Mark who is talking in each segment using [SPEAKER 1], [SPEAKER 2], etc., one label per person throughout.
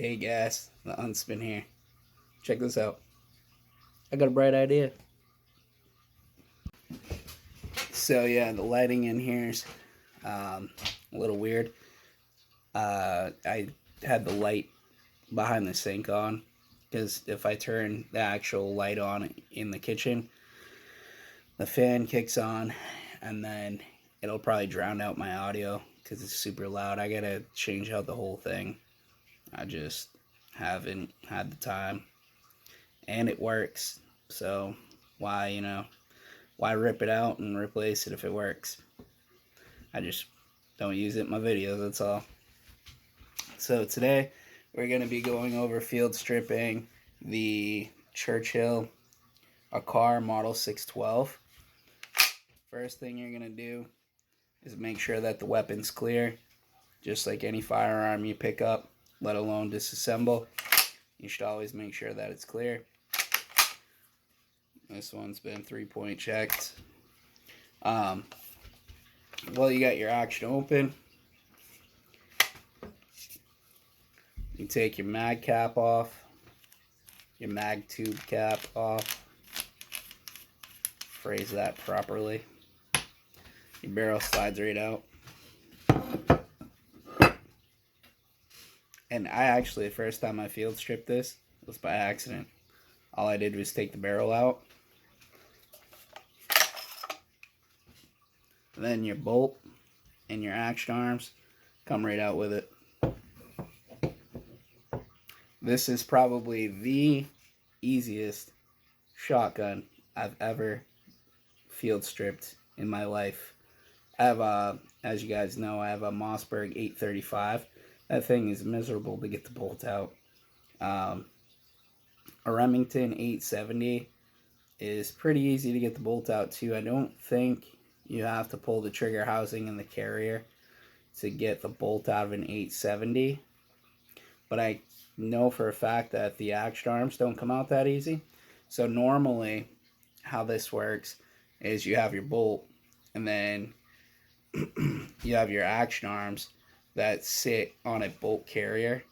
[SPEAKER 1] Hey guys, the Unspin here. Check this out. I got a bright idea. So yeah, the lighting in here is a little weird. I had the light behind the sink on because if I turn the actual light on in the kitchen, the fan kicks on and then it'll probably drown out my audio because it's super loud. I gotta change out the whole thing. I just haven't had the time, and it works. So why rip it out and replace it if it works? I just don't use it in my videos, that's all. So today we're going to be going over field stripping the Churchhill Akkar Model 612. First thing you're going to do is make sure that the weapon's clear, just like any firearm you pick up, let alone disassemble. You should always make sure that it's clear. This one's been 3-point checked. Well, you got your action open. You take your mag cap off, your mag tube cap off. Phrase that properly. Your barrel slides right out. And I actually, the first time I field stripped this was by accident. All I did was take the barrel out. And then your bolt and your action arms come right out with it. This is probably the easiest shotgun I've ever field stripped in my life. I have as you guys know, I have a Mossberg 835. That thing is miserable to get the bolt out. A Remington 870 is pretty easy to get the bolt out too. I don't think you have to pull the trigger housing in the carrier to get the bolt out of an 870. But I know for a fact that the action arms don't come out that easy. So normally how this works is you have your bolt and then you have your action arms that sit on a bolt carrier.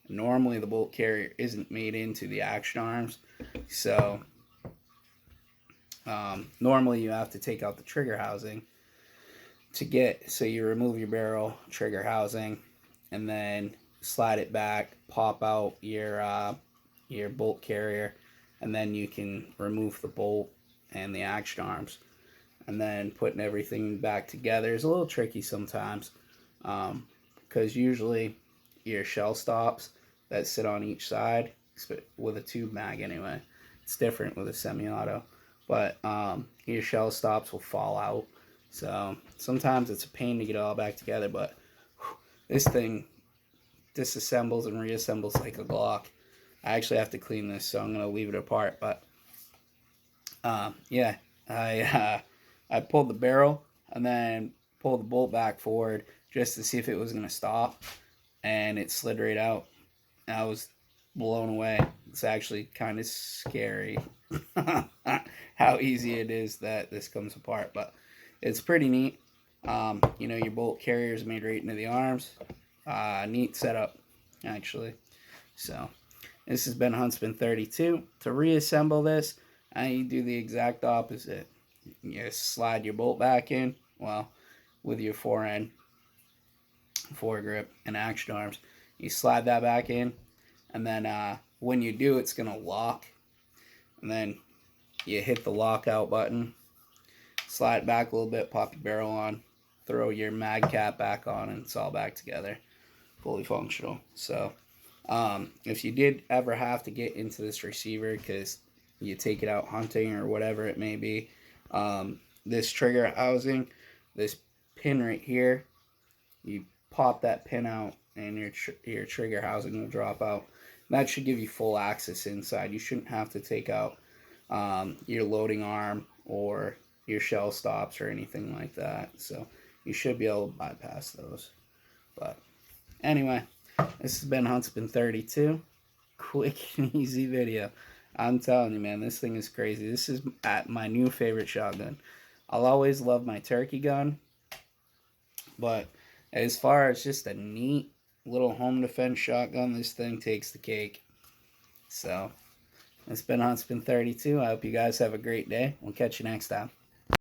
[SPEAKER 1] Normally the bolt carrier isn't made into the action arms, so normally you have to take out the trigger housing to get, so you remove your barrel trigger housing and then slide it back, pop out your bolt carrier, and then you can remove the bolt and the action arms. And then putting everything back together is a little tricky sometimes, because usually your shell stops that sit on each side, with a tube mag anyway. It's different with a semi-auto, but your shell stops will fall out. So sometimes it's a pain to get it all back together, but this thing disassembles and reassembles like a Glock. I actually have to clean this, so I'm going to leave it apart. But yeah, I pulled the barrel and then pulled the bolt back forward just to see if it was going to stop, and it slid right out. I was blown away. It's actually kind of scary how easy it is that this comes apart, but it's pretty neat. Your bolt carrier is made right into the arms. Neat setup, actually. So this has been Huntsman 32. To reassemble this, I do the exact opposite. You slide your bolt back in, well, with your foregrip and action arms. You slide that back in, and then when you do, it's going to lock. And then you hit the lockout button, slide it back a little bit, pop your barrel on, throw your mag cap back on, and it's all back together, fully functional. So if you did ever have to get into this receiver because you take it out hunting or whatever it may be, this trigger housing, this pin right here, you pop that pin out and your trigger housing will drop out. That should give you full access inside. You shouldn't have to take out your loading arm or your shell stops or anything like that. So you should be able to bypass those. But anyway, this has been Huntsman 32. Quick and easy video. I'm telling you, man, this thing is crazy. This is my new favorite shotgun. I'll always love my turkey gun, but as far as just a neat little home defense shotgun, this thing takes the cake. So, it's been Huntsman 32. I hope you guys have a great day. We'll catch you next time.